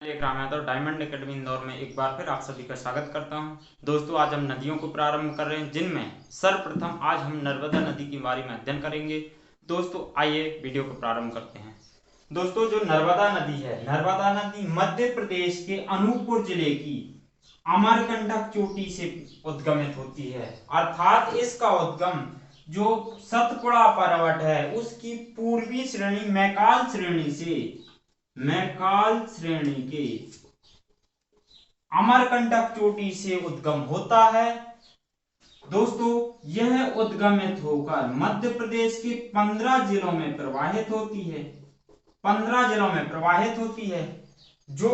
तो diamond academy Indore में एक बार फिर आप सभी का स्वागत करता हूं। दोस्तों, आज हम नदियों को प्रारंभ कर रहे हैं, जिनमें सर्वप्रथम आज हम नर्मदा नदी के बारे में अध्ययन करेंगे। दोस्तों, आइए वीडियो को प्रारंभ करते हैं। दोस्तों, जो नर्मदा नदी है, नर्मदा नदी मध्य प्रदेश के अनूपपुर जिले की अमरकंटक चोटी से उद्गमित होती है, अर्थात इसका उद्गम जो सतपुड़ा पर्वत है उसकी पूर्वी श्रेणी मैकाल श्रेणी के अमरकंटक चोटी से उद्गम होता है। दोस्तों, यह उद्गमित होकर मध्य प्रदेश के 15 जिलों में प्रवाहित होती है। 15 जिलों में प्रवाहित होती है। जो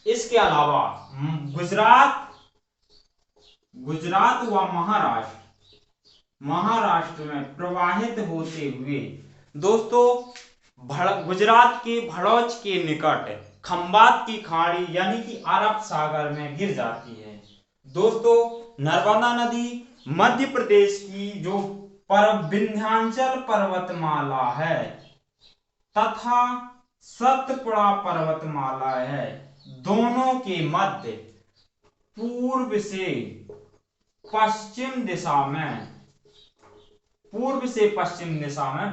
इसके अलावा गुजरात व महाराष्ट्र में प्रवाहित होते हुए दोस्तों गुजरात के भड़ौच के निकट खंबात की खाड़ी यानी कि अरब सागर में गिर जाती है। दोस्तों, नर्मदा नदी मध्य प्रदेश की जो विंध्याचल पर्वतमाला है तथा सतपुड़ा पर्वतमाला है, दोनों के मध्य पूर्व से पश्चिम दिशा में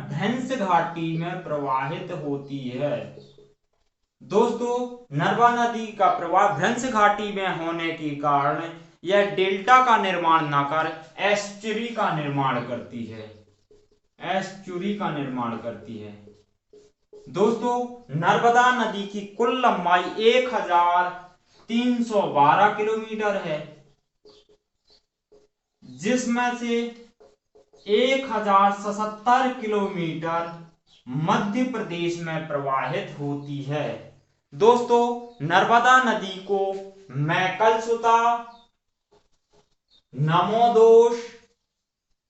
भ्रंश घाटी में प्रवाहित होती है। दोस्तों, नर्मदा नदी का प्रवाह भ्रंश घाटी में होने के कारण यह डेल्टा का निर्माण न कर एस्चुरी का निर्माण करती है। दोस्तों, नर्मदा नदी की कुल लंबाई 1312 किलोमीटर है, जिसमें से 1077 किलोमीटर मध्य प्रदेश में प्रवाहित होती है। दोस्तों, नर्मदा नदी को मैकलसुता, नमोदोष,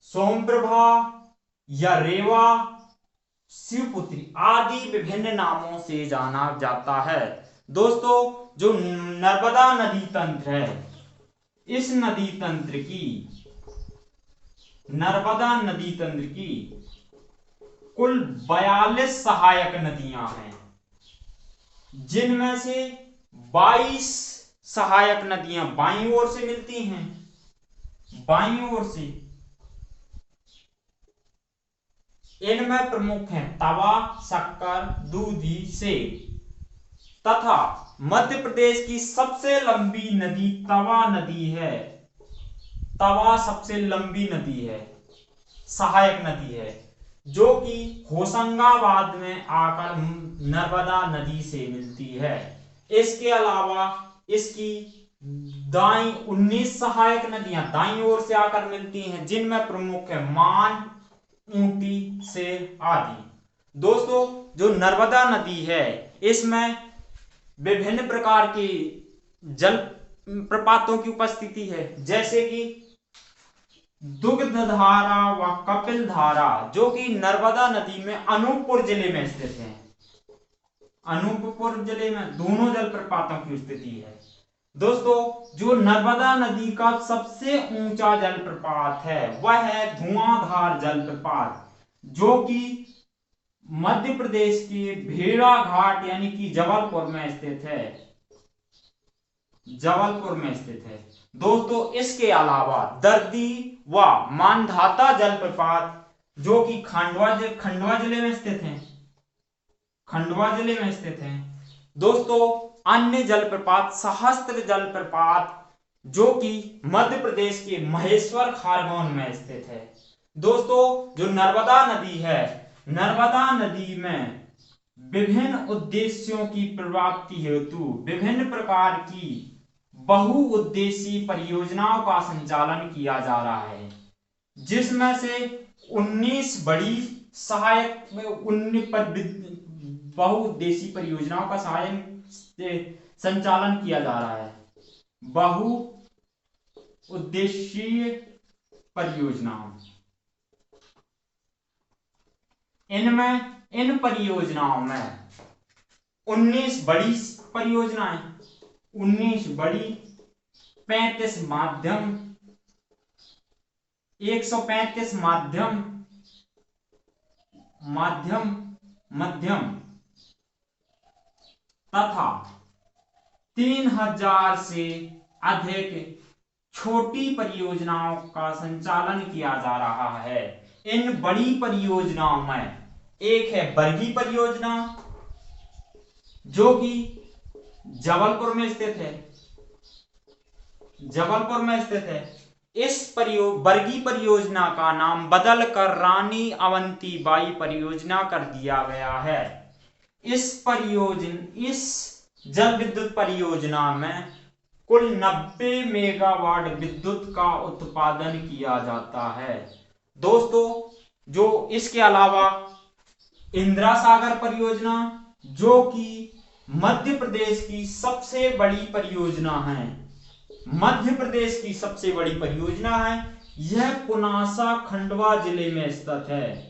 सोमप्रभा या रेवा, शिवपुत्री आदि विभिन्न नामों से जाना जाता है। दोस्तों, जो नर्मदा नदी तंत्र है, इस नर्मदा नदी तंत्र की कुल 42 सहायक नदियां हैं, जिनमें से 22 सहायक नदियां बाईं ओर से मिलती हैं, इनमें प्रमुख हैं तवा, शक्कर, दूधी, सेब, तथा मध्य प्रदेश की सबसे लंबी नदी तवा नदी है। तवा सबसे लंबी नदी है, सहायक नदी है, जो कि होशंगाबाद में आकर नर्मदा नदी से मिलती है। इसके अलावा इसकी दाई 19 सहायक नदियां दाईं ओर से आकर मिलती हैं, जिनमें प्रमुख है मान, ऊंटी, सेर आदि। दोस्तों, जो नर्मदा नदी है, इसमें विभिन्न प्रकार की जल प्रपातों की उपस्थिति है, जैसे कि दुग्ध धारा व कपिल धारा, जो कि नर्मदा नदी में अनूपपुर जिले में स्थित है। अनूपपुर जिले में दोनों जलप्रपातों की स्थिति है। दोस्तों, जो नर्मदा नदी का सबसे ऊंचा जलप्रपात है वह है धुआंधार जलप्रपात, जो कि मध्य प्रदेश के भेड़ाघाट यानी कि जबलपुर में स्थित है। दोस्तों, इसके अलावा दर्दी व मानधाता जलप्रपात, जो कि खंडवा जिले में स्थित हैं। दोस्तों, अन्य जलप्रपात सहस्त्र जलप्रपात, जो कि मध्य प्रदेश के महेश्वर खारगोन में स्थित है। दोस्तों, जो नर्मदा नदी है, नर्मदा नदी में विभिन्न उद्देश्यों की प्राप्ति हेतु विभिन्न प्रकार की बहुउद्देशीय परियोजनाओं का संचालन किया जा रहा है, जिसमें से 19 बड़ी सहायक बहुउद्देशीय परियोजनाओं का संचालन किया जा रहा है। बहुउद्देशीय परियोजनाओं, इन परियोजनाओं में 19 बड़ी परियोजनाएं, 19 बड़ी, 35 माध्यम, 135 मध्यम तथा 3000 से अधिक छोटी परियोजनाओं का संचालन किया जा रहा है। इन बड़ी परियोजनाओं में एक है बरगी परियोजना, जो कि जबलपुर में स्थित है। इस बरगी परियोजना का नाम बदलकर रानी अवंतीबाई परियोजना कर दिया गया है। इस जल विद्युत परियोजना में कुल 90 मेगावाट विद्युत का उत्पादन किया जाता है। दोस्तों, जो इसके अलावा इंदिरा सागर परियोजना, जो कि मध्य प्रदेश की सबसे बड़ी परियोजना है, यह पुनासा खंडवा जिले में स्थित है।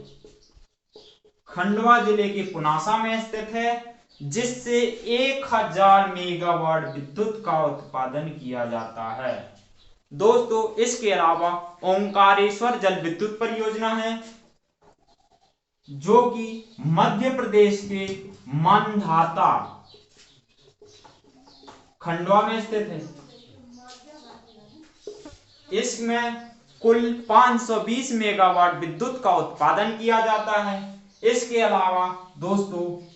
खंडवा जिले के पुनासा में स्थित है, जिससे 1000 मेगावाट विद्युत का उत्पादन किया जाता है। दोस्तों, इसके अलावा ओंकारेश्वर जल विद्युत परियोजना है, जो कि मध्य प्रदेश के मांधाता खंडवा में स्थित है। इसमें कुल 520 मेगावाट विद्युत का उत्पादन किया जाता है। इसके अलावा दोस्तों,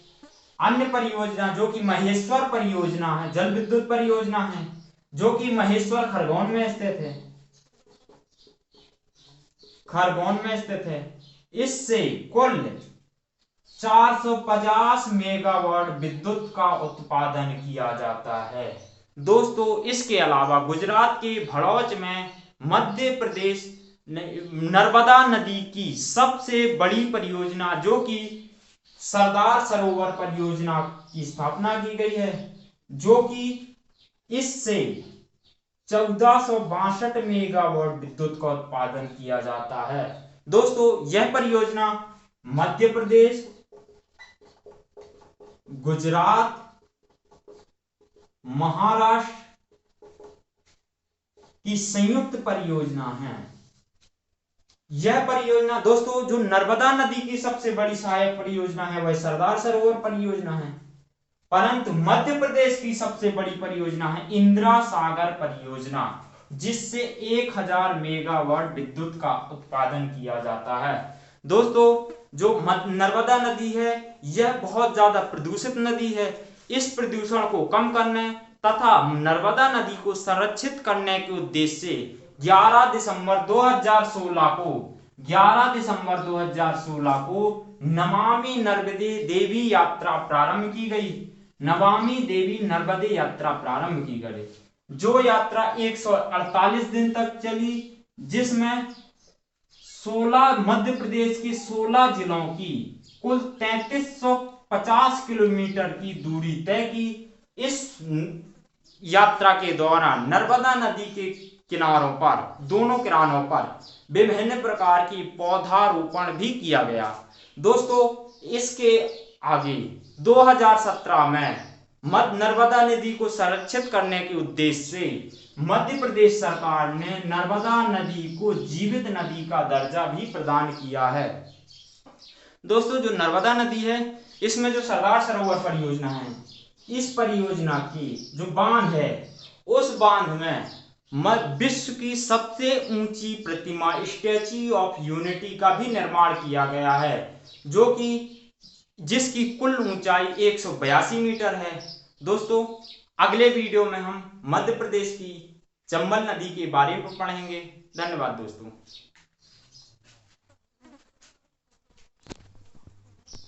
अन्य परियोजना जो कि महेश्वर परियोजना है, जल विद्युत परियोजना है, जो कि महेश्वर खरगोन में स्थित है। इससे कुल 450 मेगावाट विद्युत का उत्पादन किया जाता है। दोस्तों, इसके अलावा गुजरात के भड़ौच में मध्य प्रदेश नर्मदा नदी की सबसे बड़ी परियोजना, जो कि सरदार सरोवर परियोजना की स्थापना की गई है, जो कि इससे 1462 मेगावाट विद्युत का उत्पादन किया जाता है। दोस्तों, यह परियोजना मध्य प्रदेश, गुजरात, महाराष्ट्र की संयुक्त परियोजना है। यह परियोजना दोस्तों, जो नर्मदा नदी की सबसे बड़ी सहायक परियोजना है, वह सरदार सरोवर परियोजना है, परंतु मध्य प्रदेश की सबसे बड़ी परियोजना है इंदिरा सागर परियोजना, जिससे 1000 मेगावाट विद्युत का उत्पादन किया जाता है। दोस्तों, जो नर्मदा नदी है, यह बहुत ज्यादा प्रदूषित नदी है। इस प्रदूषण को कम करने तथा नर्मदा नदी को संरक्षित करने के उद्देश्य से 11 दिसंबर 2016 को नमामि नर्मदे देवी यात्रा प्रारंभ की गई। जो यात्रा 148 दिन तक चली, जिसमें 16 मध्य प्रदेश के 16 जिलों की कुल 3350 किलोमीटर की दूरी तय की। इस यात्रा के दौरान नर्मदा नदी के दोनों किनारों पर विभिन्न प्रकार की पौधारोपण भी किया गया। दोस्तों, इसके आगे 2017 में नर्मदा नदी को संरक्षित करने के उद्देश्य से मध्य प्रदेश सरकार ने नर्मदा नदी को जीवित नदी का दर्जा भी प्रदान किया है। दोस्तों, जो नर्मदा नदी है, इसमें जो सरदार सरोवर परियोजना है, इस परियोजना की जो बांध है, उस बांध में विश्व की सबसे ऊंची प्रतिमा स्टैच्यू ऑफ यूनिटी का भी निर्माण किया गया है, जो कि जिसकी कुल ऊंचाई 182 मीटर है। दोस्तों, अगले वीडियो में हम मध्य प्रदेश की चंबल नदी के बारे में पढ़ेंगे। धन्यवाद दोस्तों।